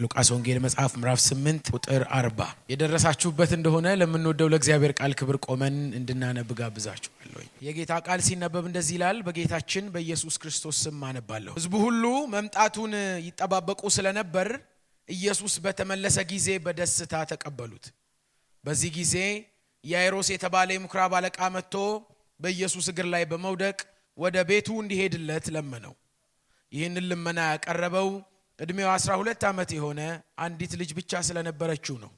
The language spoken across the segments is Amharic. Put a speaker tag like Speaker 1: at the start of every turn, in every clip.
Speaker 1: ሉቃስ ወንጌል መጽሐፍ ምዕራፍ 8 ቁጥር 40 የደረሳችሁበት እንደሆነ ለምንወደው ለእግዚአብሔር ቃል ክብር ቆመን እንድናነብ ጋብዛችኋለሁ። የጌታ ቃል ሲነበብ እንደዚህ ይላል። በጌታችን በኢየሱስ ክርስቶስ ስም አነባለሁ። ሕዝቡ ሁሉ መምጣቱን ይጠባበቁ ስለነበር ኢየሱስ በተመለሰ ጊዜ በደስታ ተቀበሉት። በዚህ ጊዜ ያይሮስ የተባለ የምኩራብ አለቃ መጥቶ በኢየሱስ እግር ላይ በመውደቅ ወደ ቤቱ እንዲሄድለት ለመነው። ይህንን ልመና ያቀረበው እድሜው 12 ዓመት የሆነ አንዲት ልጅ ብቻ ስለነበረችው ነው።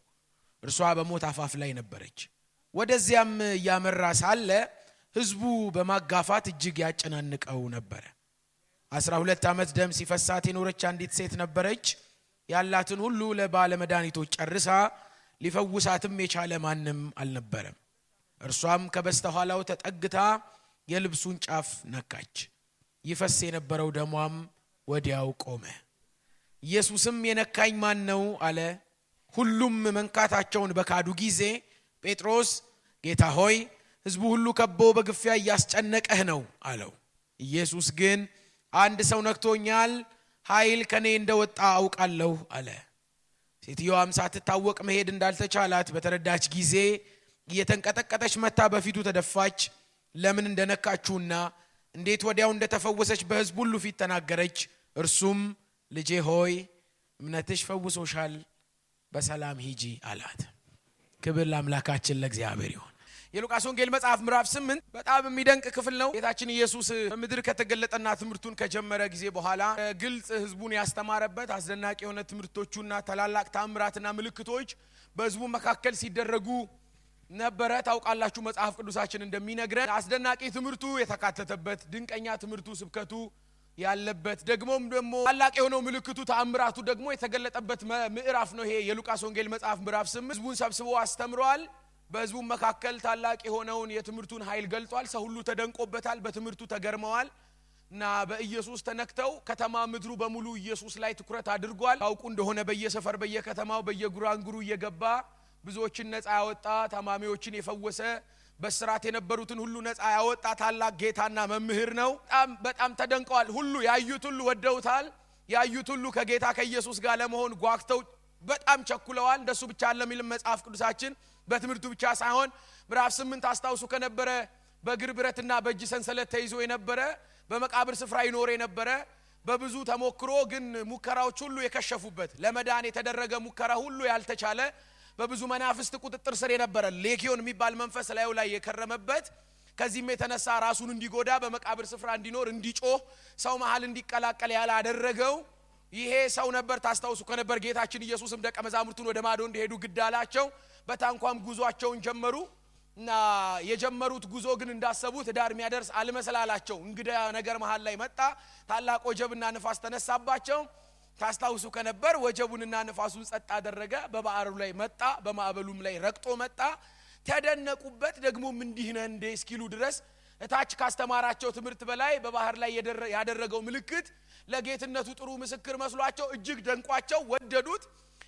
Speaker 1: እርሷ በሞት አፋፍ ላይ ነበረች። ወደዚያም ያመራ ሳለ ሕዝቡ በማጋፋት እጅግ ያጨናንቀው ነበር። 12 ዓመት ደም ሲፈሳት የኖረች አንዲት ሴት ነበረች። ያላትን ሁሉ ለባለ መድኃኒቶች ጨርሳ ሊፈውሳትም የቻለ ማንም አልነበረም። እርሷም ከበስተኋላው ተጠግታ የልብሱን ጫፍ ነካች። ይፈስ የነበረው ደሟም ወዲያው ቆመ። ኢየሱስም የነካኝ ማን ነው አለ። ሁሉም መንካታቸውን በካዱ ጊዜ ጴጥሮስ ጌታ ሆይ ሕዝቡ ሁሉ ከቦ በግፊያ እያስጨነቀህ ነው አለው። ኢየሱስ ግን አንድ ሰው ነክቶኛል፣ ኃይል ከኔ እንደወጣ አውቃለሁ አለ። ሴትዮዋም ሳትታወቅ መሄድ እንዳልተቻላት በተረዳች ጊዜ እየተንቀጠቀጠች መታ በፊቱ ተደፋች። ለምን እንደነካችውና እንዴት ወዲያው እንደተፈወሰች በሕዝቡ ሁሉ ፊት ተናገረች። እርሱም ልጄ ሆይ እምነትሽ ፈውሶሻል፣ በሰላም ሂጂ አላት። ክብር ለአምላካችን ለእግዚአብሔር ይሁን። የሉቃስ ወንጌል መጽሐፍ ምዕራፍ 8 በጣም የሚደንቅ ክፍል ነው። ጌታችን ኢየሱስ በምድር ከተገለጠና ትምህርቱን ከጀመረ ጊዜ በኋላ ግልጽ ሕዝቡን ያስተማረበት አስደናቂ የሆነ ትምህርቶቹና ታላላቅ ተአምራትና ምልክቶች በሕዝቡ መካከል ሲደረጉ ነበረ። ታውቃላችሁ መጽሐፍ ቅዱሳችን እንደሚነግረን አስደናቂ ትምህርቱ የተካተተበት ድንቀኛ ትምህርቱ ስብከቱ ያለበት ደግሞም ታላቅ የሆነው ምልክቱ ተአምራቱ ደግሞ የተገለጠበት ምዕራፍ ነው። ይሄ የሉቃስ ወንጌል መጽሐፍ ምዕራፍ 8 ሕዝቡን ሰብስቦ አስተምሯል። በሕዝቡ መካከል ታላቅ የሆነውን የትምህርቱን ኃይል ገልጿል። ሰው ሁሉ ተደንቆበታል፣ በትምህርቱ ተገርመዋል እና በኢየሱስ ተነክተው ከተማ ምድሩ በሙሉ ኢየሱስ ላይ ትኩረት አድርጓል። ታውቁ እንደሆነ በየሰፈር በየከተማው በየጉራንጉሩ እየገባ ብዙዎችን ነፃ ያወጣ፣ ታማሚዎችን የፈወሰ፣ በስራት የነበሩትን ሁሉ ነፃ ያወጣ ታላቅ ጌታና መምህር ነው። በጣም ተደንቀዋል። ሁሉ ያዩት ሁሉ ወደውታል። ያዩት ሁሉ ከጌታ ከኢየሱስ ጋር ለመሆን ጓግተው በጣም ቸኩለዋል። እንደሱ ብቻ ለሚልም መጽሐፍ ቅዱሳችን በትምህርቱ ብቻ ሳይሆን ምዕራፍ 8 አስታውሱ ከነበረ በእግር ብረትና በእጅ ሰንሰለት ተይዞ የነበረ በመቃብር ስፍራ ይኖር የነበረ በብዙ ተሞክሮ ግን ሙከራዎች ሁሉ የከሸፉበት ለመዳን የተደረገ ሙከራ ሁሉ ያልተቻለ በብዙ መናፍስት ቁጥጥር ስር የነበረ ሌጊዮን የሚባል መንፈስ ላዩ ላይ የከረመበት ከዚህም የተነሳ ራሱን እንዲጎዳ በመቃብር ስፍራ እንዲኖር እንዲጮህ ሰው መሃል እንዲቀላቀል ያላደረገው ይሄ ሰው ነበር። ታስታውሱ ከነበር ጌታችን ኢየሱስም ደቀ መዛሙርቱን ወደ ማዶ እንዲሄዱ ግድ አላቸው። በታንኳም ጉዟቸውን ጀመሩ እና የጀመሩት ጉዞ ግን እንዳሰቡት ዳር የሚያደርስ አልመሰላላቸው። እንግዳ ነገር መሃል ላይ መጣ። ታላቅ ወጀብና ንፋስ ተነሳባቸው። ታስታውሱ ከነበር ወጀቡንና ንፋሱን ጸጥ አደረገ። በባህሩ ላይ መጣ፣ በማዕበሉም ላይ ረግጦ መጣ። ተደነቁበት። ደግሞም እንዲህ ነው እንደ እስኪሉ ድረስ እታች ካስተማራቸው ትምህርት በላይ በባህር ላይ ያደረገው ምልክት ለጌትነቱ ጥሩ ምስክር መስሏቸው እጅግ ደንቋቸው ወደዱት።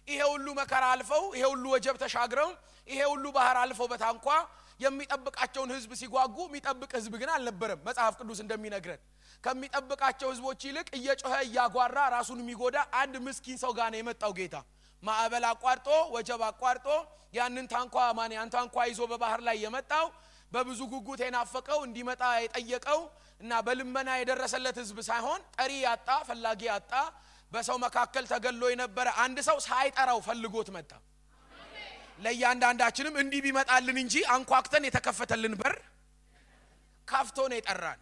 Speaker 1: ይሄ ሁሉ መከራ አልፈው ይሄ ሁሉ ወጀብ ተሻግረው ይሄ ሁሉ ባህር አልፈው በታንኳ የሚጠብቃቸውን ሕዝብ ሲጓጉ የሚጠብቅ ሕዝብ ግን አልነበረም። መጽሐፍ ቅዱስ እንደሚነግረን ከሚጠብቃቸው ሕዝቦች ይልቅ እየጮኸ እያጓራ ራሱን የሚጎዳ አንድ ምስኪን ሰው ጋር ነው የመጣው ጌታ። ማዕበል አቋርጦ ወጀብ አቋርጦ ያን ታንኳ ይዞ በባህር ላይ የመጣው በብዙ ጉጉት የናፈቀው እንዲመጣ የጠየቀው እና በልመና የደረሰለት ሕዝብ ሳይሆን ጠሪ ያጣ ፈላጊ ያጣ በሰው መካከል ተገሎ የነበረ አንድ ሰው ሳይጠራው ፈልጎት መጣ። ለእያንዳንዳችንም እንዲህ ቢመጣልን እንጂ አንኳክተን የተከፈተልን በር ካፍቶ ነው የጠራን።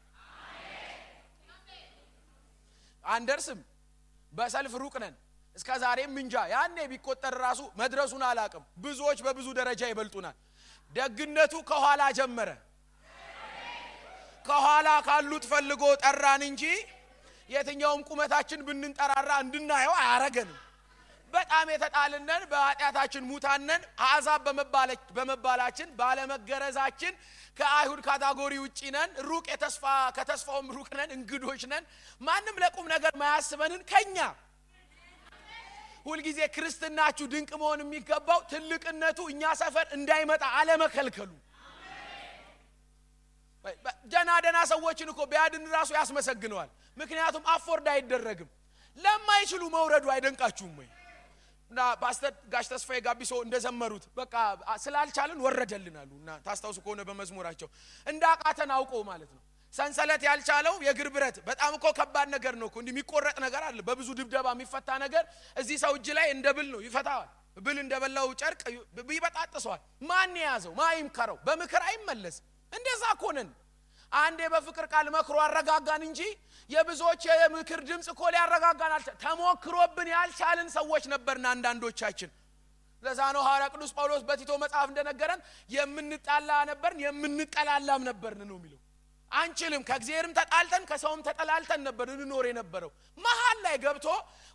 Speaker 1: አንደርስም፣ በሰልፍ ሩቅ ነን። እስከ ዛሬም እንጃ ያኔ ቢቆጠር ራሱ መድረሱን አላቅም። ብዙዎች በብዙ ደረጃ ይበልጡናል። ደግነቱ ከኋላ ጀመረ። ከኋላ ካሉት ፈልጎ ጠራን እንጂ የትኛውም ቁመታችን ብንንጠራራ እንድናየው አያረገንም። በጣም የተጣልነን በኃጢአታችን ሙታነን አሕዛብ በመባላችን ባለመገረዛችን ከአይሁድ ካታጎሪ ውጪ ነን። ሩቅ ከተስፋውም ሩቅ ነን፣ እንግዶች ነን። ማንም ለቁም ነገር ማያስበንን ከኛ ሁልጊዜ ክርስትናችሁ ድንቅ መሆን የሚገባው ትልቅነቱ እኛ ሰፈር እንዳይመጣ አለመከልከሉ። ደና ሰዎችን እኮ ቢያድን ራሱ ያስመሰግነዋል። ምክንያቱም አፎርድ አይደረግም። ለማይችሉ መውረዱ አይደንቃችሁም ወይ? እና ፓስተር ጋሽ ተስፋዬ ጋቢሶ እንደዘመሩት በቃ ስላልቻልን ወረደልን አሉና ታስታውሱ ከሆነ በመዝሙራቸው እንዳቃተን አውቆ ማለት ነው። ሰንሰለት ያልቻለው የእግር ብረት በጣም እኮ ከባድ ነገር ነው እኮ እንዲህ የሚቆረጥ ነገር አለ በብዙ ድብደባ የሚፈታ ነገር እዚህ ሰው እጅ ላይ እንደብል ነው ይፈታዋል። ብል እንደበላው ጨርቅ ይበጣጥሰዋል። ማን ያዘው? ማይምከረው በምክር አይመለስ። እንደዛ እኮ ነን። አንዴ በፍቅር ቃል መክሮ አረጋጋን እንጂ የብዙዎች የምክር ድምጽ እኮ ሊያረጋጋን አልቻለም። ተሞክሮብን ያልቻልን ሰዎች ነበርና አንዳንዶቻችን። ለዛ ነው ሐዋርያ ቅዱስ ጳውሎስ በቲቶ መጽሐፍ እንደነገረን የምንጣላ ነበርን የምንጠላላም ነበርን ነው የሚለው። አንችልም ከእግዚአብሔርም ተጣልተን ከሰውም ተጠላልተን ነበር እንኖር የነበረው። መሃል ላይ ገብቶ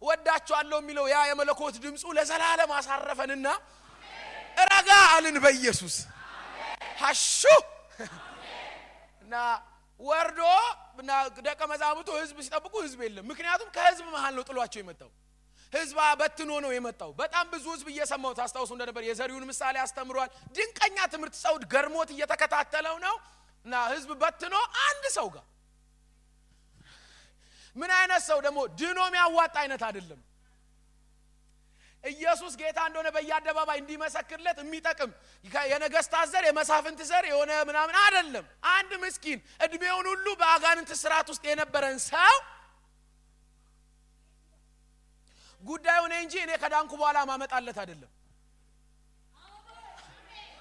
Speaker 1: ወዳቸዋለሁ የሚለው ያ የመለኮት ድምጹ ለዘላለም አሳረፈንና ረጋ አልን በኢየሱስ ሐሹ እና ወርዶ እና ደቀ መዛሙርቱ ህዝብ ሲጠብቁ ህዝብ የለም። ምክንያቱም ከህዝብ መሃል ነው ጥሏቸው የመጣው። ህዝብ በትኖ ነው የመጣው። በጣም ብዙ ህዝብ እየሰማው ታስታውሱ እንደነበር የዘሪውን ምሳሌ አስተምሯል። ድንቀኛ ትምህርት ሰው ገርሞት እየተከታተለው ነው። እና ህዝብ በትኖ አንድ ሰው ጋር ምን አይነት ሰው ደግሞ ድኖ የሚያዋጣ አይነት አይደለም። ኢየሱስ ጌታ እንደሆነ በየአደባባይ እንዲመሰክርለት የሚጠቅም የነገስታት ዘር የመሳፍንት ዘር የሆነ ምናምን አይደለም። አንድ ምስኪን እድሜውን ሁሉ በአጋንንት ስርዓት ውስጥ የነበረን ሰው ጉዳዩ ነው እንጂ እኔ ከዳንኩ በኋላ ማመጣለት አይደለም።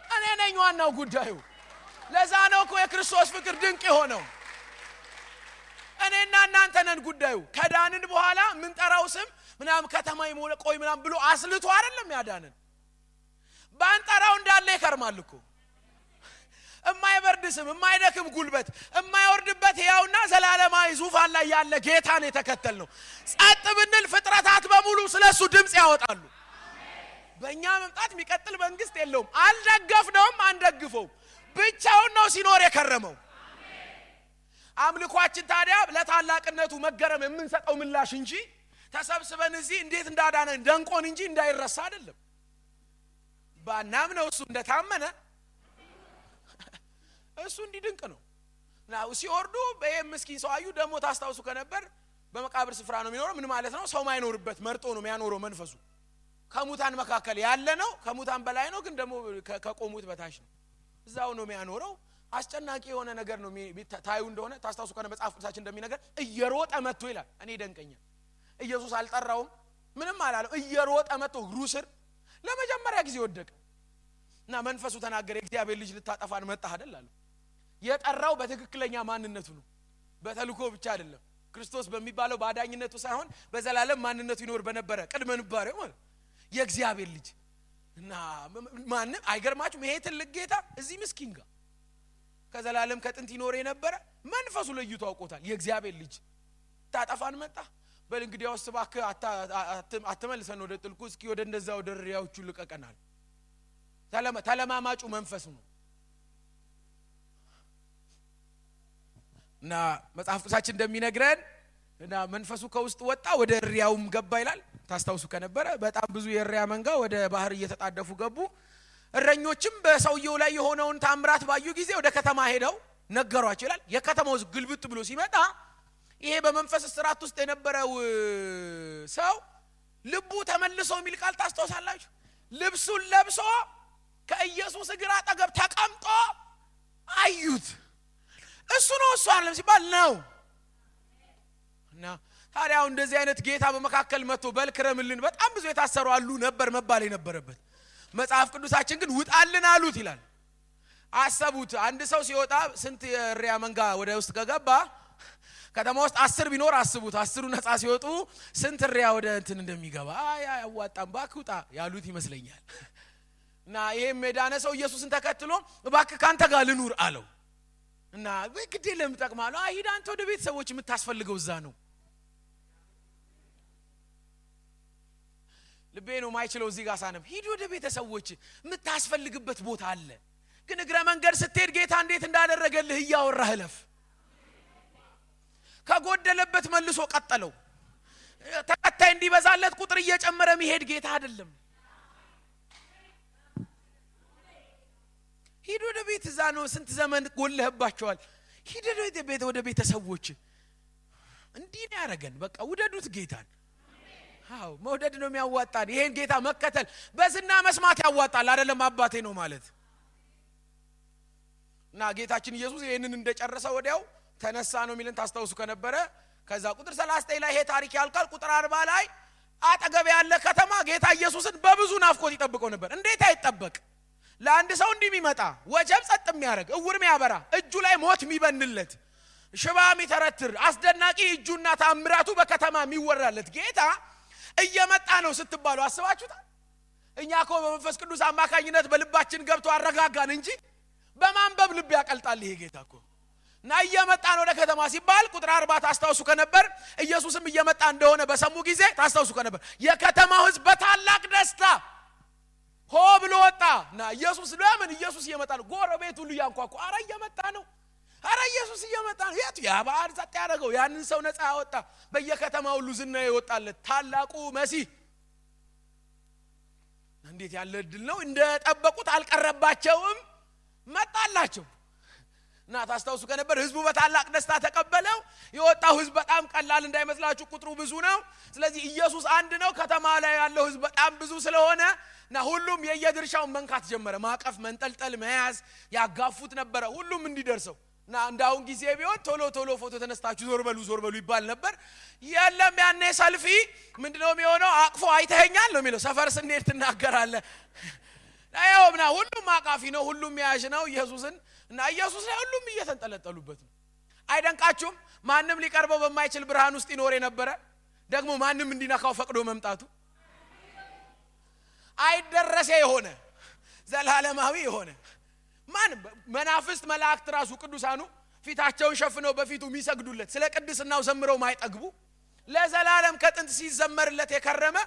Speaker 1: እኔ ነኝ ዋናው ጉዳዩ። ለዛ ነው እኮ የክርስቶስ ፍቅር ድንቅ የሆነው። እኔና እናንተ ነን ጉዳዩ። ከዳንን በኋላ ምን ጠራው ስም ምናምን ከተማ ይሞለቆይ ምናምን ብሎ አስልቶ አይደለም ያዳነን። ባንጠራው እንዳለ ይከርማል እኮ። የማይበርድ ስም የማይደክም ጉልበት የማይወርድበት ያውና ዘላለማዊ ዙፋን ላይ ያለ ጌታን የተከተልነው። ጸጥ ብንል ፍጥረታት በሙሉ ስለሱ ድምጽ ያወጣሉ። በእኛ መምጣት የሚቀጥል መንግስት የለውም። አልደገፍነውም አንደግፈው ብቻውን ነው ሲኖር የከረመው። አምልኳችን ታዲያ ለታላቅነቱ መገረም የምንሰጠው ምላሽ እንጂ ተሰብስበን እዚህ እንዴት እንዳዳነን ደንቆን እንጂ እንዳይረሳ አይደለም። ባናምነው እሱ እንደታመነ እሱ እንዲድንቅ ነው። ናው ሲወርዱ በየምስኪን ሰው አዩ። ደግሞ ታስታውሱ ከነበር በመቃብር ስፍራ ነው የሚኖረው። ምን ማለት ነው? ሰው ማይኖርበት መርጦ ነው የሚያኖረው። መንፈሱ ከሙታን መካከል ያለ ነው። ከሙታን በላይ ነው፣ ግን ደግሞ ከቆሙት በታች ነው። እዛው ነው የሚያኖረው። አስጨናቂ የሆነ ነገር ነው። ታዩ እንደሆነ ታስታውሱ ከነ መጽሐፍ ቅዱሳችን እንደሚነገር እየሮጠ መጥቶ ይላል። እኔ ደንቀኛል። ኢየሱስ አልጠራውም፣ ምንም አላለው። እየሮጠ መጥቶ እግሩ ስር ለመጀመሪያ ጊዜ ወደቀ እና መንፈሱ ተናገረ። እግዚአብሔር ልጅ ልታጠፋን መጣህ አይደል አለ። የጠራው በትክክለኛ ማንነቱ ነው፣ በተልኮ ብቻ አይደለም። ክርስቶስ በሚባለው ባዳኝነቱ ሳይሆን በዘላለም ማንነቱ ይኖር በነበረ ቅድመ ንባሬው ማለት የእግዚአብሔር ልጅ እና ማንም አይገርማችሁም? ይሄ ትልቅ ጌታ እዚህ ምስኪን ጋር ከዘላለም ከጥንት ይኖር የነበረ መንፈሱ ለይቶ አውቆታል። የእግዚአብሔር ልጅ ታጠፋን መጣ በል እንግዲህ አውስባክ አትመልሰን ወደ ጥልቁ፣ እስኪ ወደ እንደዛ ወደ ሪያዎቹ ልቀቀናል። ተለማማጩ መንፈስ ነው። እና መጽሐፍ ቅዱሳችን እንደሚነግረን እና መንፈሱ ከውስጥ ወጣ ወደ ሪያውም ገባ ይላል። ታስታውሱ ከነበረ በጣም ብዙ የሪያ መንጋ ወደ ባህር እየተጣደፉ ገቡ። እረኞችም በሰውየው ላይ የሆነውን ታምራት ባዩ ጊዜ ወደ ከተማ ሄደው ነገሯቸው ይላል። የከተማው ግልብጥ ብሎ ሲመጣ ይሄ በመንፈስ ስራት ውስጥ የነበረው ሰው ልቡ ተመልሶ የሚል ቃል ታስታውሳላችሁ። ልብሱን ለብሶ ከኢየሱስ እግር አጠገብ ተቀምጦ አዩት። እሱ ነው እሱ አይደለም ሲባል ነው። እና ታዲያው እንደዚህ አይነት ጌታ በመካከል መጥቶ በልክረምልን በጣም ብዙ የታሰሩ አሉ ነበር መባል የነበረበት። መጽሐፍ ቅዱሳችን ግን ውጣልን አሉት ይላል። አሰቡት። አንድ ሰው ሲወጣ ስንት የሪያ መንጋ ወደ ውስጥ ከገባ ከተማ ውስጥ 10 ቢኖር አስቡት። 10ሩ ነፃ ሲወጡ ስንት ሪያ ወደ እንትን እንደሚገባ ያዋጣም ባክውጣ ያሉት ይመስለኛል። እና ይሄም የዳነ ሰው ኢየሱስን ተከትሎ እባክህ ካንተ ጋር ልኑር አለው። እና በግዴ ለምጠቅማለሁ አይሂድ አንተ ወደ ቤተሰቦች የምታስፈልገው እዛ ነው። ልቤ ነው ማይችለው እዚህ ጋር ሳነብ ሂድ ወደ ቤተሰቦች የምታስፈልግበት ቦታ አለ። ግን እግረ መንገድ ስትሄድ ጌታ እንዴት እንዳደረገልህ እያወራህ ለፍ። ከጎደለበት መልሶ ቀጠለው። ተከታይ እንዲበዛለት ቁጥር እየጨመረ መሄድ ጌታ አይደለም። ሂድ ወደ ቤት እዛ ነው ስንት ዘመን ጎልህባቸዋል። ሂድ ወደ ቤት ወደ ቤተሰቦች እንዲህ ነው ያረገን። በቃ ውደዱት ጌታን። አዎ መውደድ ነው የሚያዋጣን። ይሄን ጌታ መከተል በዝና መስማት ያዋጣል አይደለም አባቴ ነው ማለት። እና ጌታችን ኢየሱስ ይሄንን እንደጨረሰ ወዲያው ተነሳ ነው የሚልን ታስታውሱ ከነበረ ከዛ ቁጥር 39 ላይ ይሄ ታሪክ ያልቃል። ቁጥር 40 ላይ አጠገብ ያለ ከተማ ጌታ ኢየሱስን በብዙ ናፍቆት ይጠብቀው ነበር። እንዴት አይጠበቅ? ለአንድ ሰው እንዲህ የሚመጣ ወጀብ ጸጥ የሚያደርግ እውር የሚያበራ እጁ ላይ ሞት የሚበንለት ሽባ የሚተረትር አስደናቂ እጁና ታምራቱ በከተማ የሚወራለት ጌታ እየመጣ ነው ስትባሉ አስባችሁታል? እኛ እኮ በመንፈስ ቅዱስ አማካኝነት በልባችን ገብቶ አረጋጋን እንጂ በማንበብ ልብ ያቀልጣል ይሄ ጌታ እኮ። እና እየመጣ ነው ወደ ከተማ ሲባል ቁጥር 40 ታስታውሱ ከነበር ኢየሱስም እየመጣ እንደሆነ በሰሙ ጊዜ ታስታውሱ ከነበር የከተማው ሕዝብ በታላቅ ደስታ ሆ ብሎ ወጣ። እና ኢየሱስ ለምን ኢየሱስ እየመጣ ነው ጎረቤት ሁሉ ያንኳኳ አረ እየመጣ ነው፣ አረ ኢየሱስ እየመጣ ነው። የቱ ያ በዓል ጸጥ ያደረገው ያንን ሰው ነፃ ያወጣ በየከተማው ሁሉ ዝና ይወጣለት ታላቁ መሲህ እንዴት ያለ እድል ነው! እንደጠበቁት አልቀረባቸውም፣ መጣላቸው። እና ታስታውሱ ከነበር ህዝቡ በታላቅ ደስታ ተቀበለው። የወጣው ህዝብ በጣም ቀላል እንዳይመስላችሁ ቁጥሩ ብዙ ነው። ስለዚህ ኢየሱስ አንድ ነው፣ ከተማ ላይ ያለው ህዝብ በጣም ብዙ ስለሆነ እና ሁሉም የየድርሻውን መንካት ጀመረ። ማቀፍ፣ መንጠልጠል፣ መያዝ ያጋፉት ነበረ ሁሉም እንዲደርሰው። እና እንዳውን ጊዜ ቢሆን ቶሎ ቶሎ ፎቶ ተነስታችሁ ዞር በሉ ይባል ነበር። የለም ያኔ ሰልፊ ምንድነው የሚሆነው? አቅፎ አይተኸኛል ነው የሚለው። ሰፈር ስንሄድ ትናገራለህ። አይውምና ሁሉም አቃፊ ነው፣ ሁሉም ያዥ ነው ኢየሱስን። እና ኢየሱስ ላይ ሁሉም እየተንጠለጠሉበት ነው። አይደንቃችሁም? ማንም ሊቀርበው በማይችል ብርሃን ውስጥ ይኖር የነበረ ደግሞ ማንም እንዲነካው ፈቅዶ መምጣቱ አይደረሰ የሆነ ዘላለማዊ የሆነ ማን መናፍስት መላእክት ራሱ ቅዱሳኑ ፊታቸውን ሸፍነው በፊቱ የሚሰግዱለት ስለ ቅድስናው ዘምረው ማይጠግቡ ለዘላለም ከጥንት ሲዘመርለት የከረመ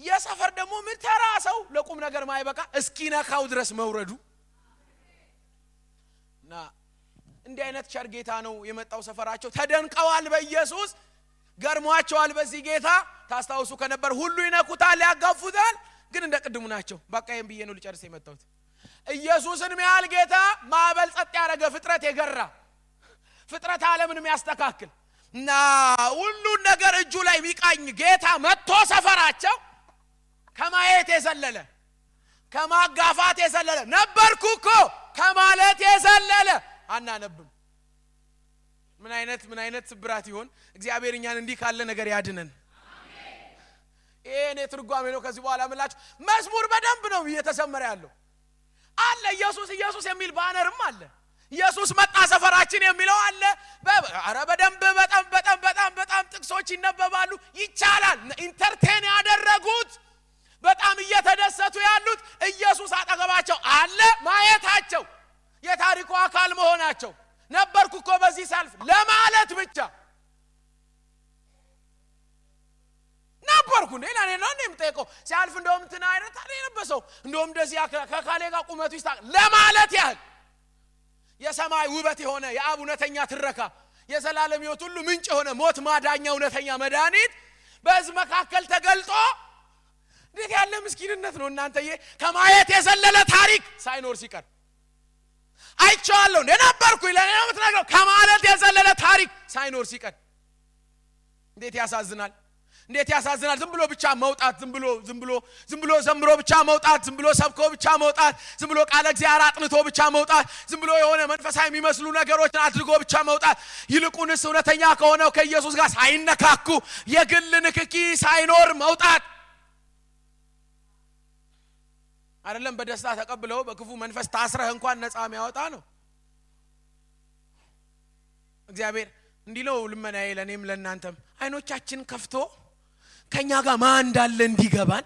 Speaker 1: የሰፈር ደግሞ ምተራ ሰው ለቁም ነገር ማይበቃ እስኪነካው ድረስ መውረዱ እና እንዲህ አይነት ቸር ጌታ ነው የመጣው ሰፈራቸው። ተደንቀዋል በኢየሱስ፣ ገርሟቸዋል በዚህ ጌታ። ታስታውሱ ከነበር ሁሉ ይነኩታል፣ ያጋፉታል፣ ግን እንደ ቅድሙ ናቸው። በቃ ይሄን ብዬ ነው ልጨርስ የመጣሁት። ኢየሱስን የሚያል ጌታ ማዕበል ጸጥ ያደረገ ፍጥረት የገራ ፍጥረት ዓለምን የሚያስተካክል እና ሁሉን ነገር እጁ ላይ የሚቃኝ ጌታ መጥቶ ሰፈራቸው ከማየት የዘለለ ከማጋፋት የዘለለ ነበርኩ እኮ ከማለት የዘለለ አናነብም። ምን አይነት ስብራት ይሆን? እግዚአብሔር እኛን እንዲህ ካለ ነገር ያድነን። አሜን። ይሄኔ ትርጓሜ ነው። ከዚህ በኋላ ምላችሁ መዝሙር በደንብ ነው እየተሰመረ ያለው አለ። ኢየሱስ የሚል ባነርም አለ። ኢየሱስ መጣ ሰፈራችን የሚለው አለ። አረ በደንብ በጣም ጥቅሶች ይነበባሉ። ይቻላል። ኢንተርቴን ያደረጉት በጣም እየተደሰቱ ያሉት ኢየሱስ አጠገባቸው አለ ማየታቸው የታሪኩ አካል መሆናቸው ነበርኩ እኮ በዚህ ሰልፍ ለማለት ብቻ ነበርኩ ነኝ ነው የምጠይቀው። ሲያልፍ እንደውም እንትና አይነት ታዲያ የነበሰው እንደውም እንደዚህ ከካሌ ጋር ቁመቱ ይስታል ለማለት ያህል የሰማይ ውበት የሆነ የአብ እውነተኛ ትረካ የዘላለም ሕይወት ሁሉ ምንጭ የሆነ ሞት ማዳኛ እውነተኛ መድኃኒት በሕዝብ መካከል ተገልጦ እንዴት ያለ ምስኪንነት ነው እናንተዬ! ከማየት የዘለለ ታሪክ ሳይኖር ሲቀር አይቻለሁ እንደነበርኩ ለኔ ነው የምትነግረው። ከማለት የዘለለ ታሪክ ሳይኖር ሲቀር እንዴት ያሳዝናል! እንዴት ያሳዝናል! ዝም ብሎ ብቻ መውጣት፣ ዝም ብሎ ዘምሮ ብቻ መውጣት፣ ዝም ብሎ ሰብኮ ብቻ መውጣት፣ ዝም ብሎ ቃለ እግዚአብሔር አጥንቶ ብቻ መውጣት፣ ዝም ብሎ የሆነ መንፈሳዊ የሚመስሉ ነገሮችን አድርጎ ብቻ መውጣት። ይልቁንስ እውነተኛ ከሆነው ከኢየሱስ ጋር ሳይነካኩ የግል ንክኪ ሳይኖር መውጣት አይደለም በደስታ ተቀብለው በክፉ መንፈስ ታስረህ እንኳን ነፃ የሚያወጣ ነው እግዚአብሔር። እንዲህ ነው ልመናዬ ለኔም ለእናንተም አይኖቻችን ከፍቶ ከኛ ጋር ማን እንዳለ እንዲገባን፣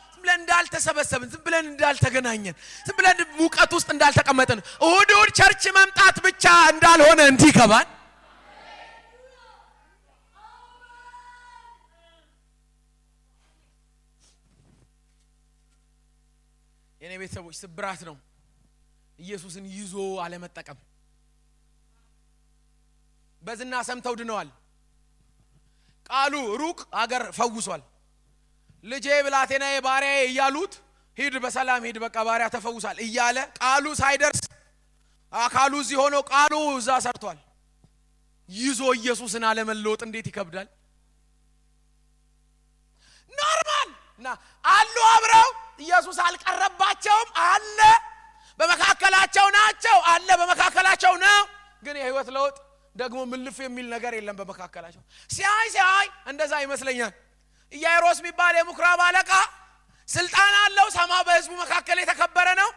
Speaker 1: ዝም ብለን እንዳልተሰበሰብን፣ ዝም ብለን እንዳልተገናኘን፣ ዝም ብለን ሙቀት ውስጥ እንዳልተቀመጥን፣ እሁድ ቸርች መምጣት ብቻ እንዳልሆነ እንዲገባን የኔ ቤተሰቦች ስብራት ነው ኢየሱስን ይዞ አለመጠቀም። በዝና ሰምተው ድነዋል። ቃሉ ሩቅ አገር ፈውሷል። ልጄ ብላቴናዬ ባሪያዬ እያሉት ሂድ በሰላም ሂድ በቃ ባሪያ ተፈውሳል እያለ ቃሉ ሳይደርስ አካሉ እዚህ ሆኖ ቃሉ እዛ ሰርቷል። ይዞ ኢየሱስን አለመለወጥ እንዴት ይከብዳል! አሉ አብረው ኢየሱስ አልቀረባቸውም አለ በመካከላቸው ናቸው አለ በመካከላቸው ነው ግን የህይወት ለውጥ ደግሞ ምልፍ የሚል ነገር የለም በመካከላቸው ሲያይ እንደዛ ይመስለኛል ኢያይሮስ የሚባል የምኩራብ አለቃ ስልጣን አለው ሰማ በህዝቡ መካከል የተከበረ ነው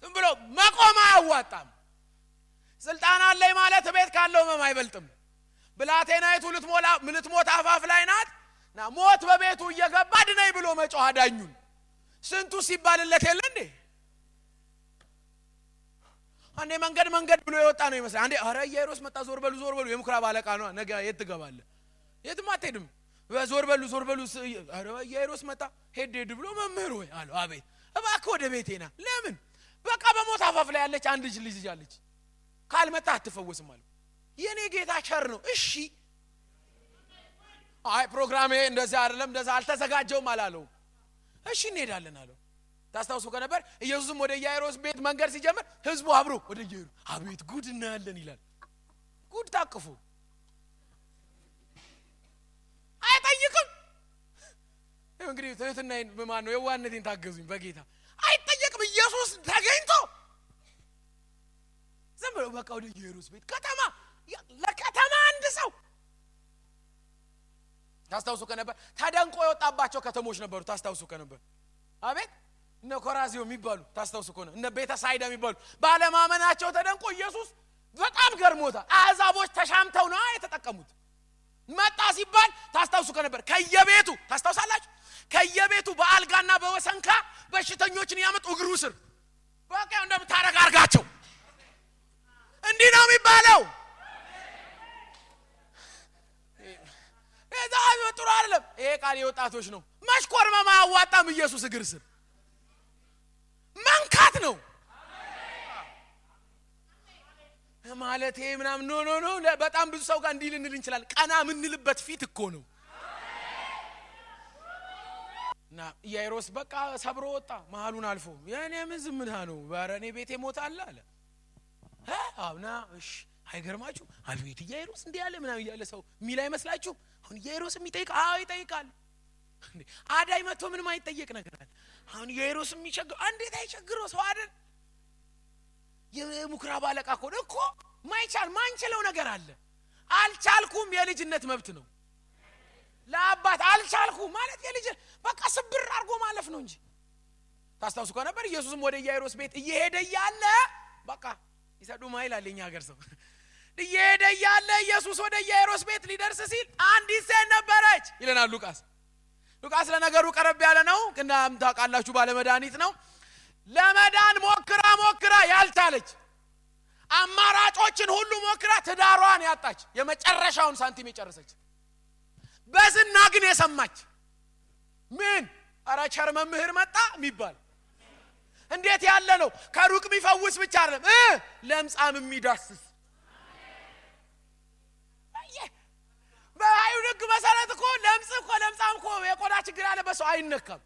Speaker 1: ዝም ብሎ መቆም አያዋጣም ስልጣን አለኝ ማለት ቤት ካለው አይበልጥም ብላቴናይቱ ልትሞት አፋፍ ላይ ናትና ሞት በቤቱ እየገባ ድነይ ብሎ መጮህ አዳኙን ስንቱ ሲባልለት የለ እንዴ አንዴ መንገድ ብሎ ይወጣ ነው ይመስላል አንዴ አረ ኢያይሮስ መጣ ዞር በሉ የምኩራብ አለቃ ነው ነገ የት ትገባለህ የትም አትሄድም ዞር በሉ አረ ኢያይሮስ መጣ ሄድ ብሎ መምህር ወይ አለው አቤት እባክህ ወደ ቤቴና ለምን በቃ በሞት አፋፍ ላይ ያለች አንድ ልጅ አለች ካልመጣ አትፈወስም አለው የኔ ጌታ ቸር ነው እሺ አይ ፕሮግራሜ እንደዛ አይደለም እንደዛ አልተዘጋጀውም አላለው እሺ እንሄዳለን አለው ታስታውሱ ከነበር ኢየሱስም ወደ ኢያይሮስ ቤት መንገድ ሲጀምር ህዝቡ አብሮ ወደ ኢያይሮስ አቤት ጉድ እናያለን ይላል ጉድ ታቅፉ አይጠይቅም እንግዲህ ትህትናዬን በማን ነው የዋህነቴን ታገዙኝ በጌታ አይጠይቅም ኢየሱስ ተገኝቶ ዝም ብሎ በቃ ወደ ኢያይሮስ ቤት ለከተማ አንድ ሰው ታስታውሱ ከነበር ታደንቆ የወጣባቸው ከተሞች ነበሩ ታስታውሱ ከነበር አቤት እነ ኮራዚዮ የሚባሉ ታስታውሱ ከሆነ እነ ቤተሳይዳ የሚባሉ ባለማመናቸው ተደንቆ ኢየሱስ በጣም ገርሞታል አሕዛቦች ተሻምተው ነው የተጠቀሙት መጣ ሲባል ታስታውሱ ከነበር ከየቤቱ ታስታውሳላችሁ ከየቤቱ በአልጋና በወሰንካ በሽተኞችን ያመጡ እግሩ ስር በቃ እንደምታረጋርጋቸው እንዲህ ነው የሚባለው እዛ ጥሩ አይደለም ይሄ ቃል የወጣቶች ነው መሽኮርመም አያዋጣም ኢየሱስ እግር ስር መንካት ነው ማለት ይሄ ምናምን ኖ በጣም ብዙ ሰው ጋር እንዲህ ልንል እንችላለን ቀና ምንልበት ፊት እኮ ነው እና ኢያይሮስ በቃ ሰብሮ ወጣ መሃሉን አልፎ የኔ ምዝምና ነው ባረኔ ቤቴ ሞታል አለ አውና እሺ አይገርማችሁ አቤት ኢያይሮስ እንዲህ ያለ ምናምን ያለ ሰው ሚላ አይመስላችሁ አሁን ኢያይሮስ የሚጠይቅ ይጠይቃል አዳይ መጥቶ ምንም አይጠየቅ ነገር አለ አሁን ኢያይሮስ የሚቸግረው እንዴት አይቸግረው ሰው አይደል የምኩራብ አለቃ እኮ ማንችለው ነገር አለ አልቻልኩም የልጅነት መብት ነው ለአባት አልቻልኩም ማለት የልጅ በቃ ስብር አድርጎ ማለፍ ነው እንጂ ታስታውሱ ከነበር ኢየሱስም ወደ ኢያይሮስ ቤት እየሄደ ያለ በቃ ይሰዱ ማይል አለኛ ሀገር ሰው እየሄደ ያለ ኢየሱስ ወደ ኢያይሮስ ቤት ሊደርስ ሲል አንዲት ሴት ነበረች ይለናል ሉቃስ ለነገሩ ቀረብ ያለ ነው እና ታውቃላችሁ ባለ መድኃኒት ነው ለመዳን ሞክራ ያልቻለች አማራጮችን ሁሉ ሞክራ ትዳሯን ያጣች የመጨረሻውን ሳንቲም የጨረሰች በዝና ግን የሰማች ምን አራቸር መምህር መጣ የሚባል እንዴት ያለ ነው ከሩቅ የሚፈውስ ብቻ አይደለም ለምጻም የሚዳስስ በአይሁድ ሕግ መሰረት እኮ ለምጻም እኮ የቆዳ ችግር ያለበት ሰው አይነካም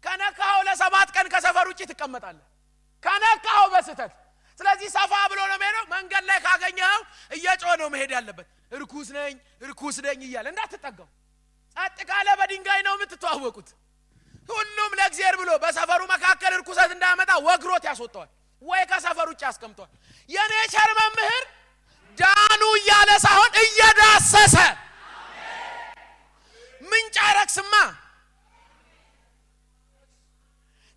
Speaker 1: ከነካው ለ7 ቀን ከሰፈር ውጪ ትቀመጣለህ ከነካው በስተት ስለዚህ ሰፋ ብሎ ነው የሚሄደው መንገድ ላይ ካገኘው እየጮህ ነው መሄድ ያለበት ርኩስ ነኝ እያለ እንዳትጠጋው ጸጥ ካለ በድንጋይ ነው የምትተዋወቁት ሁሉም ለእግዚአብሔር ብሎ በሰፈሩ መካከል ርኩሰት እንዳያመጣ ወግሮት ያስወጣዋል ወይ ከሰፈር ውጪ ያስቀምጣል የኔ ቸር መምህር ዳኑ እያለ ሳይሆን እየዳሰሰ ምንጭ አረክስማ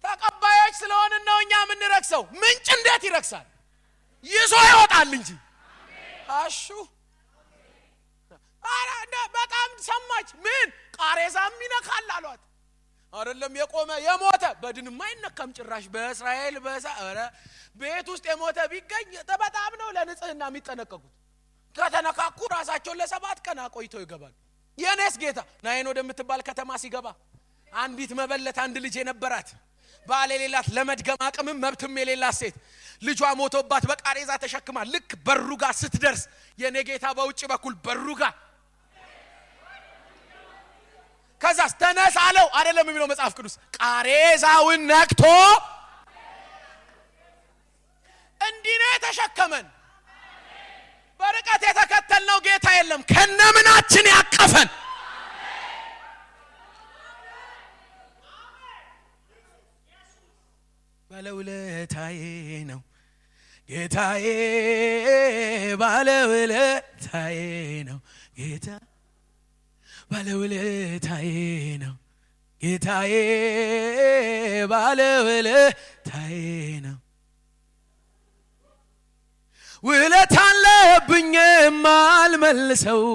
Speaker 1: ተቀባዮች ስለሆነ ነው እኛ ምን ረክሰው ምንጭ እንዴት ይረክሳል ይዞ ይወጣል እንጂ አሹ አራዳ በጣም ሰማች ምን ቃሬዛም ይነካል አሏት አይደለም የቆመ የሞተ በድንማ አይነካም ጭራሽ በእስራኤል አረ ቤት ውስጥ የሞተ ቢገኝ በጣም ነው ለንጽህና የሚጠነቀቁት ከተነካኩ ራሳቸው ለ7 ቀን አቆይተው ይገባሉ የኔስ ጌታ ናይን ወደምትባል ከተማ ሲገባ አንዲት መበለት አንድ ልጅ የነበራት ባል የሌላት ለመድገም አቅምም መብትም የሌላት ሴት ልጇ ሞቶባት በቃሬዛ ተሸክማ ልክ በሩጋ ስትደርስ የኔ ጌታ በውጭ በኩል በሩጋ ከዛስ ተነስ አለው አይደለም የሚለው መጽሐፍ ቅዱስ ቃሬዛውን ነክቶ እንዲህ ነው የተሸከመን በርቀት የተከተልነው ጌታ የለም ከነምናችን ያቀፈን ባለውለታዬ ነው ጌታዬ ባለውለታዬ ነው ጌታ ባለውለታዬ ነው ጌታዬ ባለውለታዬ ነው ውለታ አለብኝ የማልመልሰው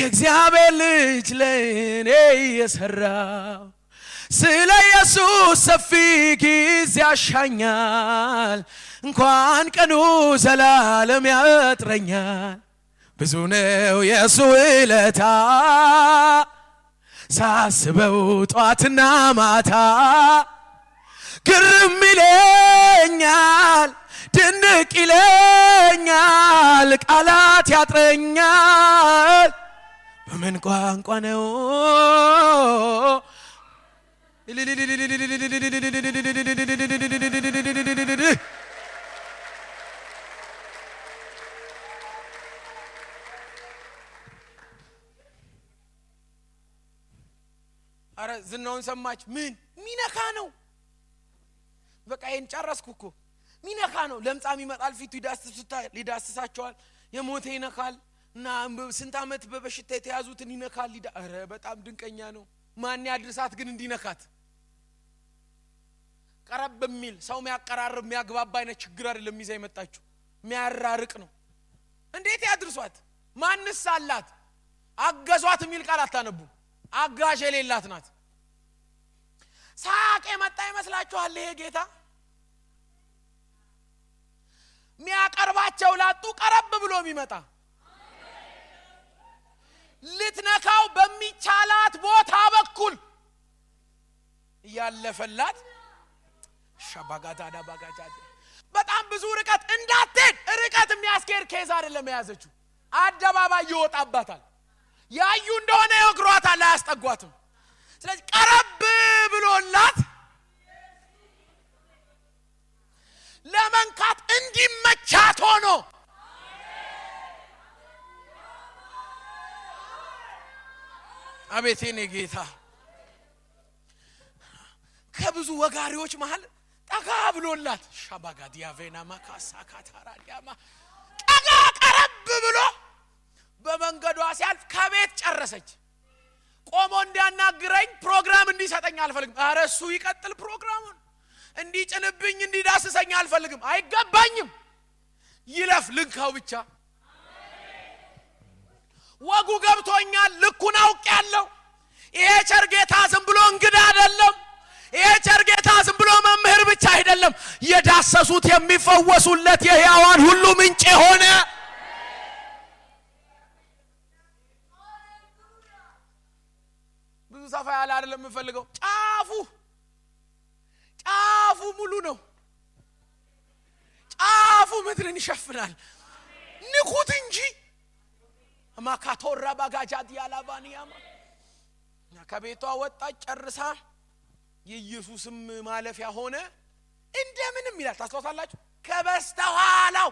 Speaker 1: የእግዚአብሔር ልጅ ለእኔ የሰራው ስለ ኢየሱስ ሰፊ ጊዜ ያሻኛል እንኳን ቀኑ ዘላለም ያጥረኛል ብዙ ነው የሱ ውለታ ሳስበው ጧትና ማታ ግርም ይለኛል ድንቅ ይለኛል ቃላት ያጥረኛል በምን ቋንቋ ነው አረ ዝናውን ሰማች ምን ሚነካ ነው በቃ ይሄን ጨረስኩ እኮ ሚነካ ነው ለምጻም ይመጣል ፊቱ ይዳስሳቸዋል የሞተ ይነካል እና ስንት አመት በበሽታ የተያዙትን ይነካል አረ በጣም ድንቀኛ ነው ማን ያድርሳት ግን እንዲነካት ቀረብ በሚል ሰው የሚያቀራርብ የሚያግባባ አይነት ችግር አይደለም ይዛ ይመጣችሁ የሚያራርቅ ነው እንዴት ያድርሷት ማንስ አላት አገዟት የሚል ቃል አታነቡ አጋዥ የሌላት ናት ሳቅ የመጣ ይመስላችኋል ይሄ ጌታ ሚያቀርባቸው ላጡ ቀረብ ብሎ የሚመጣ ልትነካው በሚቻላት ቦታ በኩል ያለፈላት ሻባጋዳዳ ባጋጃጅ በጣም ብዙ ርቀት እንዳትሄድ ርቀት የሚያስኬድ ኬዝ አይደለም የያዘችው አደባባይ ይወጣባታል ያዩ እንደሆነ ይወግሯታል አያስጠጓትም ስለዚህ ቀረብ ብሎላት ለመንካት እንዲመቻት ሆኖ አቤት የኔ ጌታ ከብዙ ወጋሪዎች መሃል ጠጋ ብሎላት ሻባጋዲያ ቬና ማካሳ ካታራዲያማ ጠጋ ቀረብ ብሎ በመንገዷ ሲያልፍ ከቤት ጨረሰች ቆሞ እንዲያናግረኝ ፕሮግራም እንዲሰጠኝ አልፈልግም አረ እሱ ይቀጥል ፕሮግራሙን እንዲጭንብኝ እንዲዳስሰኝ አልፈልግም አይገባኝም ይለፍ ልንካው ብቻ ወጉ ገብቶኛል ልኩን አውቄያለሁ ይሄ ቸርጌታ ዝም ብሎ እንግዳ አይደለም ይሄ ቸርጌታ ዝም ብሎ መምህር ብቻ አይደለም የዳሰሱት የሚፈወሱለት የሕያዋን ሁሉ ምንጭ ሆነ ብዙ ሰፋ ያለ አይደለም የምፈልገው ጫፉ ሙሉ ነው ጫፉ ምድርን ይሸፍናል ንኩት እንጂ ማካቶራ ባጋጃዲ ያላባኒያማ ከቤቷ ወጣች ጨርሳ የኢየሱስም ማለፊያ ሆነ እንደምንም ይላል ታስታውሳላችሁ ከበስተኋላው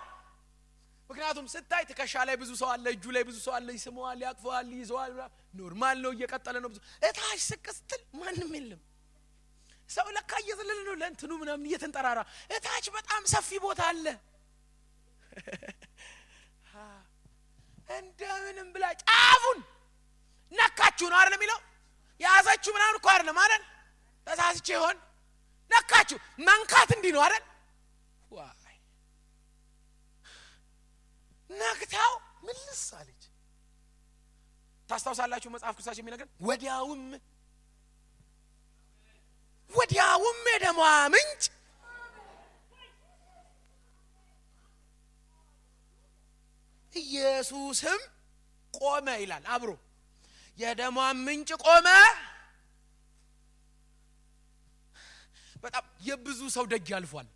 Speaker 1: ምክንያቱም ስታይ ትከሻ ላይ ብዙ ሰው አለ እጁ ላይ ብዙ ሰው አለ ይስመዋል ያቅፈዋል ይዘዋል ኖርማል ነው እየቀጠለ ነው ብዙ እታች ስቅስትል ማንም የለም ሰው ለካ እየዘለለ ነው ለእንትኑ ምናምን እየተንጠራራ እታች በጣም ሰፊ ቦታ አለ እንደምንም ብላ ጫፉን ነካችሁ ነው አይደል የሚለው ያዘችሁ ምናምን እኮ አይደለም አይደል ተሳስቼ ይሆን ነካችሁ መንካት እንዲህ ነው አይደል ዋይ ነክታው ምልስ አለች ታስታውሳላችሁ መጽሐፍ ቅዱሳችን የሚነግረን ወዲያውም የደሟ ምንጭ ኢየሱስም ቆመ ይላል አብሮ የደሟ ምንጭ ቆመ በጣም የብዙ ሰው ደጅ ያልፏል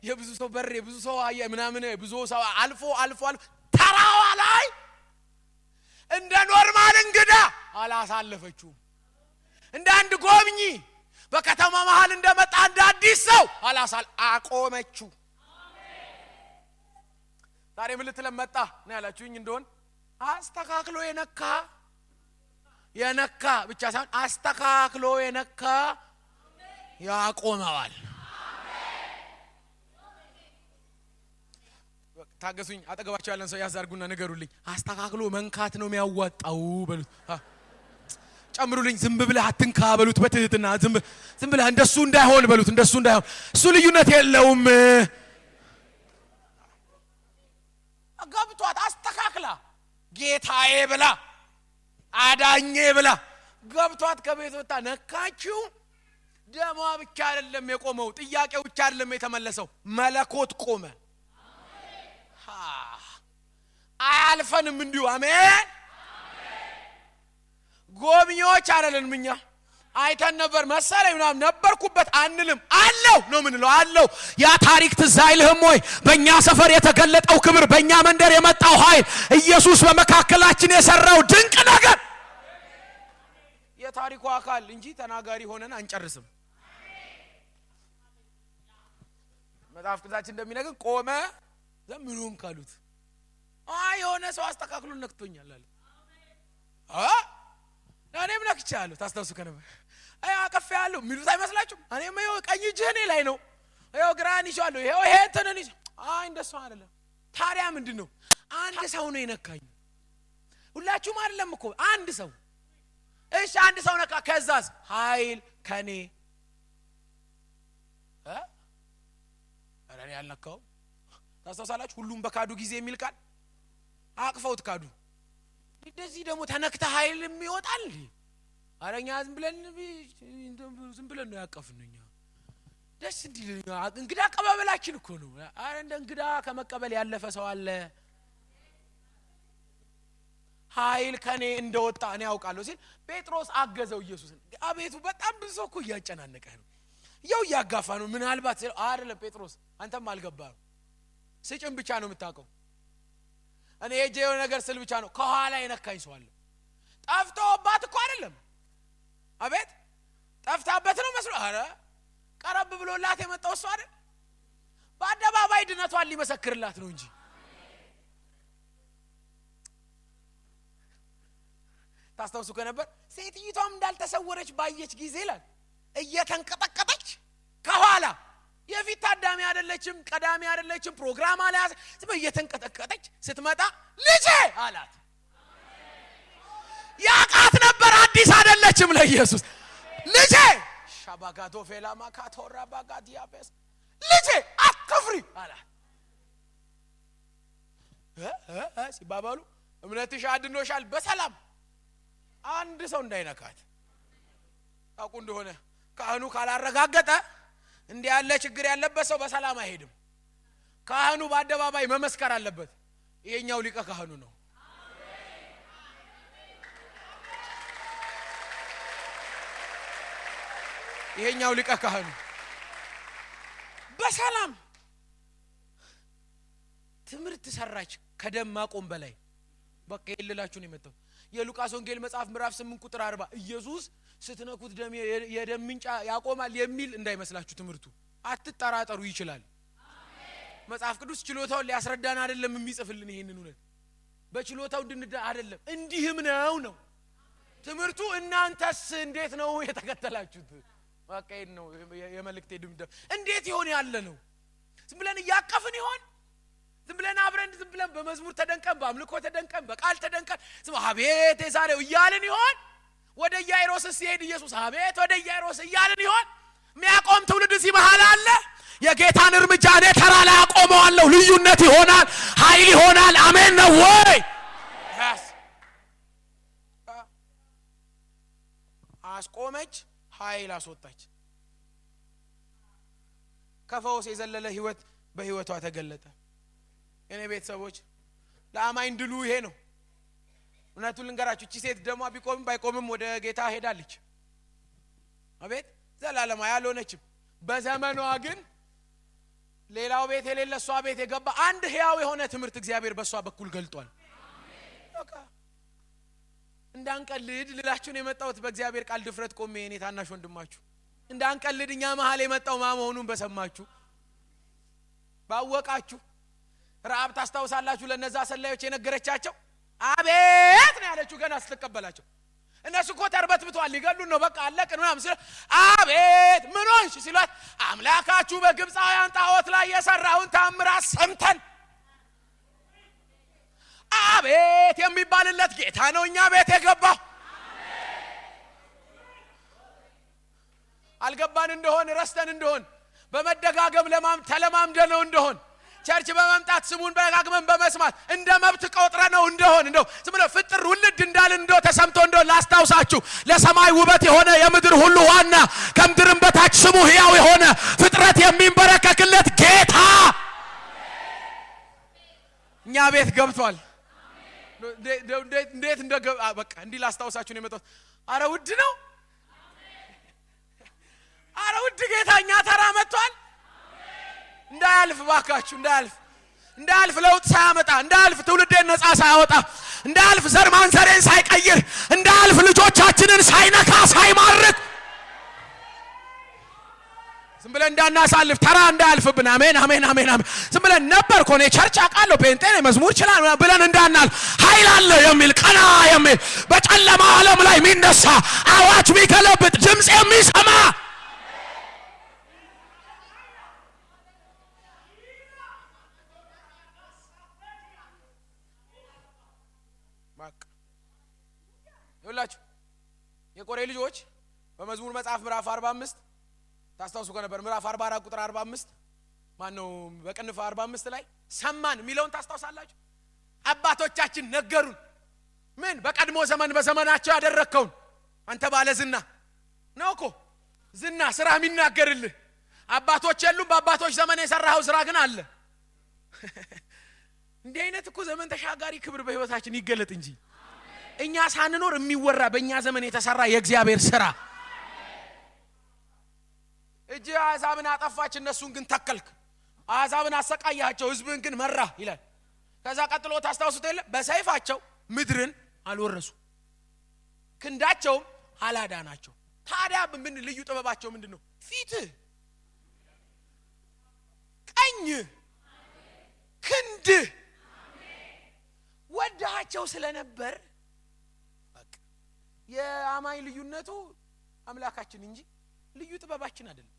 Speaker 1: የብዙ ሰው በር የብዙ ሰው አየ ምናምን ብዙ ሰው አልፎ ተራዋ ላይ እንደ ኖርማል እንግዳ አላሳለፈችው እንደ አንድ ጎብኚ በከተማ መሃል እንደመጣ እንደ አዲስ ሰው አቆመችው ዛሬ ምን ልትለመጣ ነው ያላችሁኝ እንደሆነ አስተካክሎ የነካ ብቻ ሳይሆን አስተካክሎ የነካ ያቆመዋል። ታገሱኝ። አጠገባቸው ያለን ሰው ያዛርጉና ንገሩልኝ። አስተካክሎ መንካት ነው የሚያዋጣው በሉት። ጨምሩልኝ። ዝም ብለህ አትንካ በሉት። በትህትና ዝም ብለህ እንደሱ እንዳይሆን በሉት። እንደሱ እንዳይሆን እሱ ልዩነት የለውም። ገብቷት አስተካክላ ጌታዬ ብላ አዳኜ ብላ ገብቷት ከቤት ወጣ። ነካችው። ደሟ ብቻ አይደለም የቆመው፣ ጥያቄው ብቻ አይደለም የተመለሰው፣ መለኮት ቆመ። አያልፈንም እንዲሁ። አሜን። ጎብኚዎች አይደለንም እኛ። አይተን ነበር መሰለኝ ምናምን ነበርኩበት አንልም። አለው ነው ምንለው። አለው። ያ ታሪክ ትዝ አይልህም ወይ? በእኛ ሰፈር የተገለጠው ክብር፣ በእኛ መንደር የመጣው ኃይል፣ ኢየሱስ በመካከላችን የሰራው ድንቅ ነገር የታሪኩ አካል እንጂ ተናጋሪ ሆነን አንጨርስም። መጽሐፍ ቅዱሳችን እንደሚነግር ቆመ። ዘምኑም ካሉት የሆነ ሰው አስተካክሎ ነክቶኛል አለ። እኔም ነክቻለሁ። ታስታውሱ ከነበር አቀፍ ያለው የሚሉት አይመስላችሁም? እኔም ይኸው ቀኝ እጅህ እኔ ላይ ነው፣ ይኸው ግራን ይሻለሁ፣ ይኸው ይሄ እንትንን ይሻ እንደሱ አይደለም። ታዲያ ምንድን ነው? አንድ ሰው ነው የነካኝ። ሁላችሁም አይደለም እኮ አንድ ሰው። እሺ አንድ ሰው ነካ። ከዛስ ኃይል ከኔ እኔ ያልነካው። ታስታውሳላችሁ? ሁሉም በካዱ ጊዜ የሚል ቃል አቅፈውት ካዱ። እንደዚህ ደግሞ ተነክተ ኃይልም ይወጣል። አረኛ ዝም ብለን ነው ያቀፍንኛ። ደስ እንዲልኛ እንግዳ አቀባበላችን እኮ ነው። አረ እንደ እንግዳ ከመቀበል ያለፈ ሰው አለ። ኃይል ከኔ እንደወጣ እኔ ያውቃለሁ ሲል ጴጥሮስ አገዘው ኢየሱስን። አቤቱ በጣም ብዙ እኮ እያጨናነቀ ነው፣ ያው እያጋፋ ነው። ምናልባት አይደለም ጴጥሮስ አንተም አልገባህም። ስጭን ብቻ ነው የምታውቀው። እኔ የጀው ነገር ስል ብቻ ነው። ከኋላ የነካኝ ሰው አለ። ጠፍቶባት እኮ አይደለም። አቤት ጠፍታበት ነው መስሎ። አረ ቀረብ ብሎላት የመጣው እሱ አይደል? በአደባባይ ድነቷን ሊመሰክርላት ነው እንጂ። ታስታውሱ ከነበር ሴትይቷም እንዳልተሰወረች ባየች ጊዜ ይላል እየተንቀጠቀጠች ከኋላ የፊት ታዳሚ አይደለችም፣ ቀዳሚ አይደለችም፣ ፕሮግራም አለያዘ እየተንቀጠቀጠች ስትመጣ ልጄ አላት። ያቃት ነበር፣ አዲስ አይደለችም ለኢየሱስ። ልጄ ሻባጋዶ ፌላማ ካቶራ ባጋዲያበስ ልጄ አትፍሪ አላት። ሲባባሉ እምነትሽ አድኖሻል በሰላም አንድ ሰው እንዳይነካት። ታውቁ እንደሆነ ካህኑ ካላረጋገጠ እንዲህ ያለ ችግር ያለበት ሰው በሰላም አይሄድም። ካህኑ በአደባባይ መመስከር አለበት። ይሄኛው ሊቀ ካህኑ ነው። ይሄኛው ሊቀ ካህኑ በሰላም ትምህርት ሰራች። ከደም ማቆም በላይ በቃ ይልላችሁ ነው የመጣው። የሉቃስ ወንጌል መጽሐፍ ምዕራፍ 8 ቁጥር 40 ኢየሱስ ስትነኩት ደም የደም ምንጭ ያቆማል የሚል እንዳይመስላችሁ ትምህርቱ። አትጠራጠሩ፣ ይችላል። መጽሐፍ ቅዱስ ችሎታውን ሊያስረዳን አይደለም የሚጽፍልን። ይሄንን እውነት በችሎታው እንድንዳ አይደለም፣ እንዲህም ነው ትምህርቱ። እናንተስ እንዴት ነው የተከተላችሁት? በቃ ይሄን ነው የመልእክቴ ድምዳሜ። እንዴት ይሆን ያለ ነው? ዝም ብለን እያቀፍን ይሆን? ዝም ብለን አብረን ዝም ብለን በመዝሙር ተደንቀን፣ በአምልኮ ተደንቀን፣ በቃል ተደንቀን አቤት የዛሬው እያልን ይሆን? ወደ ኢያኢሮስ ሲሄድ ኢየሱስ አቤት ወደ ኢያኢሮስ እያልን ይሆን? የሚያቆም ትውልድ እዚህ መሃል አለ። የጌታን እርምጃ እኔ ተራ ላይ አቆመዋለሁ። ልዩነት ይሆናል፣ ኃይል ይሆናል። አሜን ነው ወይ? አስቆመች፣ ኃይል አስወጣች። ከፈውስ የዘለለ ህይወት በህይወቷ ተገለጠ። የኔ ቤተሰቦች ለአማኝ ድሉ ይሄ ነው። እውነቱን ልንገራችሁ፣ እቺ ሴት ደሟ ቢቆምም ባይቆምም ወደ ጌታ ሄዳለች። አቤት ዘላለማ ያልሆነችም። በዘመኗ ግን ሌላው ቤት የሌለ እሷ ቤት የገባ አንድ ህያው የሆነ ትምህርት እግዚአብሔር በሷ በኩል ገልጧል። በቃ እንዳንቀልድ ልላችሁን የመጣሁት በእግዚአብሔር ቃል ድፍረት ቆሜ እኔ ታናሽ ወንድማችሁ እንዳንቀልድ እኛ መሃል የመጣው ማመሆኑን በሰማችሁ ባወቃችሁ። ረዓብ ታስታውሳላችሁ? ለነዛ ሰላዮች የነገረቻቸው አቤት ነው ያለችው ገና ስትቀበላቸው። እነሱ እኮ ተርበትብቷል ሊገሉን ነው በቃ አለቅን ምናምን ሲል አቤት ምን ሆንሽ ሲሏት አምላካችሁ በግብፃውያን ጣዖት ላይ የሰራውን ተአምራት ሰምተን አቤት የሚባልለት ጌታ ነው እኛ ቤት የገባው። አልገባን እንደሆን ረስተን እንደሆን በመደጋገም ተለማምደነው እንደሆን ቸርች በመምጣት ስሙን በጋግመን በመስማት እንደ መብት ቆጥረነው እንደሆን እንደው ዝም ብሎ ፍጥር ውልድ እንዳልን እንደው ተሰምቶ እንደው ላስታውሳችሁ ለሰማይ ውበት የሆነ የምድር ሁሉ ዋና ከምድርም በታች ስሙ ሕያው የሆነ ፍጥረት የሚንበረከክለት ጌታ እኛ ቤት ገብቷል። እንዴት እንደገባ በቃ እንዲህ ላስታውሳችሁ ነው የመጣሁት። አረ ውድ ነው፣ አረ ውድ ጌታኛ ተራ መጥቷል። እንዳያልፍ ባካችሁ እንዳያልፍ ለውጥ ሳያመጣ እንዳያልፍ ትውልዴን ነፃ ሳያወጣ እንዳያልፍ ዘር ማንዘሬን ሳይቀይር እንዳያልፍ ልጆቻችንን ሳይነካ ሳይማርክ ዝም ብለን እንዳናሳልፍ ተራ እንዳያልፍብን። አሜን አሜን አሜን አሜን። ዝም ብለን ነበር እኮ ነው ቸርች አውቃለሁ ጴንጤ ነኝ መዝሙር ይችላል ብለን እንዳናልፍ ኃይል አለ የሚል ቀና የሚል በጨለማ ዓለም ላይ የሚነሳ አዋጅ የሚገለብጥ ድምጽ የሚሰማ ይላችሁ የቆሬ ልጆች በመዝሙር መጽሐፍ ምዕራፍ 45 ታስታውሱ ከነበር ምዕራፍ 44 ቁጥር 45 ማን ነው በቅንፍ 45 ላይ ሰማን የሚለውን ታስታውሳላችሁ። አባቶቻችን ነገሩን ምን በቀድሞ ዘመን በዘመናቸው ያደረከውን አንተ ባለ ዝና ነው እኮ ዝና ስራ የሚናገርልህ አባቶች የሉም። በአባቶች ዘመን የሰራው ስራ ግን አለ። እንዲህ አይነት እኮ ዘመን ተሻጋሪ ክብር በህይወታችን ይገለጥ እንጂ እኛ ሳንኖር የሚወራ በእኛ ዘመን የተሰራ የእግዚአብሔር ስራ እጅ አሕዛብን አጠፋች እነሱን ግን ተከልክ፣ አሕዛብን አሰቃያቸው ህዝብን ግን መራ ይላል። ከዛ ቀጥሎ ታስታውሱት የለ በሰይፋቸው ምድርን አልወረሱ ክንዳቸውም አላዳናቸው። ታዲያ ምን ልዩ ጥበባቸው ምንድነው? ፊት ቀኝ ክንድ ወዳቸው ስለነበር የአማኝ ልዩነቱ አምላካችን እንጂ ልዩ ጥበባችን አይደለም።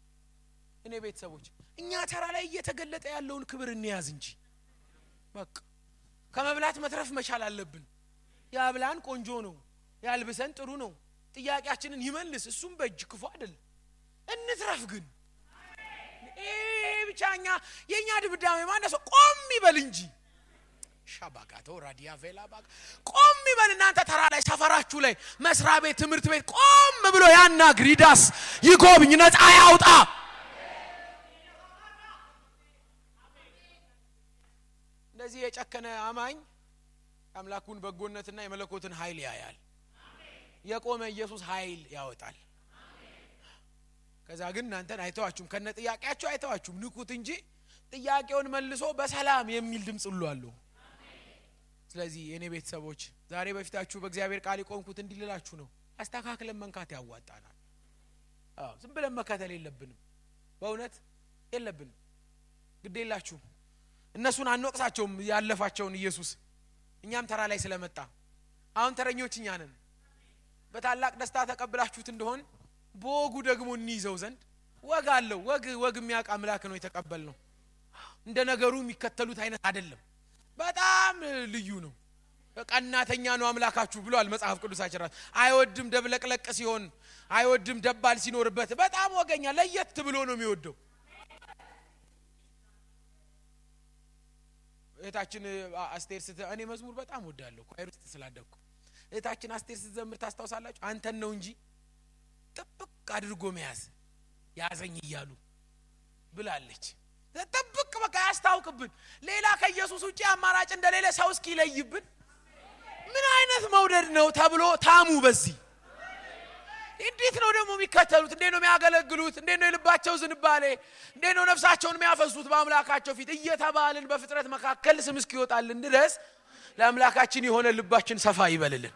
Speaker 1: እኔ ቤተሰቦች እኛ ተራ ላይ እየተገለጠ ያለውን ክብር እንያዝ እንጂ በቃ ከመብላት መትረፍ መቻል አለብን። ያብላን ቆንጆ ነው፣ ያልብሰን ጥሩ ነው፣ ጥያቄያችንን ይመልስ እሱም በእጅ ክፉ አይደለም። እንትረፍ ግን ብቻኛ የኛ ድብዳሜ ማነሰው ቆም ይበል እንጂ ሻባጋቶ ራዲያ ቬላ ባጋ ቆም ይበል። እናንተ ተራ ላይ ሰፈራችሁ ላይ መስሪያ ቤት ትምህርት ቤት ቆም ብሎ ያናግር፣ ይዳስ፣ ይጎብኝ፣ ነፃ ያውጣ። እንደዚህ የጨከነ አማኝ አምላኩን በጎነትና የመለኮትን ኃይል ያያል። የቆመ ኢየሱስ ኃይል ያወጣል። ከዛ ግን እናንተን አይተዋችሁም፣ ከነ ጥያቄያችሁ አይተዋችሁም። ንቁት እንጂ ጥያቄውን መልሶ በሰላም የሚል ድምጽ ሁሉ አለው። ስለዚህ የኔ ቤተሰቦች ዛሬ በፊታችሁ በእግዚአብሔር ቃል ይቆምኩት እንዲልላችሁ ነው። አስተካክለን መንካት ያዋጣናል። ዝም ብለን መከተል የለብንም፣ በእውነት የለብንም። ግዴላችሁ እነሱን አንወቅሳቸውም ያለፋቸውን ኢየሱስ እኛም ተራ ላይ ስለመጣ አሁን ተረኞች እኛ ነን። በታላቅ ደስታ ተቀብላችሁት እንደሆን በወጉ ደግሞ እንይዘው ዘንድ ወግ አለው። ወግ የሚያውቅ አምላክ ነው የተቀበልነው። እንደ ነገሩ የሚከተሉት አይነት አይደለም። በጣም ልዩ ነው። ቀናተኛ ነው አምላካችሁ ብሏል መጽሐፍ ቅዱሳችን ራሱ። አይወድም ደብለቅለቅ ሲሆን፣ አይወድም ደባል ሲኖርበት። በጣም ወገኛ ለየት ብሎ ነው የሚወደው። እህታችን አስቴር እኔ መዝሙር በጣም ወዳለሁ ኳይር ውስጥ ስላደኩ። እህታችን አስቴር ስትዘምር ታስታውሳላችሁ። አንተን ነው እንጂ ጥብቅ አድርጎ መያዝ ያዘኝ እያሉ ብላለች። ተጠብቅ በቃ ያስታውቅብን። ሌላ ከኢየሱስ ውጪ አማራጭ እንደሌለ ሰው እስኪ ለይብን። ምን አይነት መውደድ ነው ተብሎ ታሙ። በዚህ እንዴት ነው ደግሞ የሚከተሉት? እንዴት ነው የሚያገለግሉት? እንዴት ነው የልባቸው ዝንባሌ? እንዴት ነው ነፍሳቸውን የሚያፈሱት በአምላካቸው ፊት እየተባልን በፍጥረት መካከል ስም እስኪወጣልን ድረስ ለአምላካችን የሆነ ልባችን ሰፋ ይበልልን።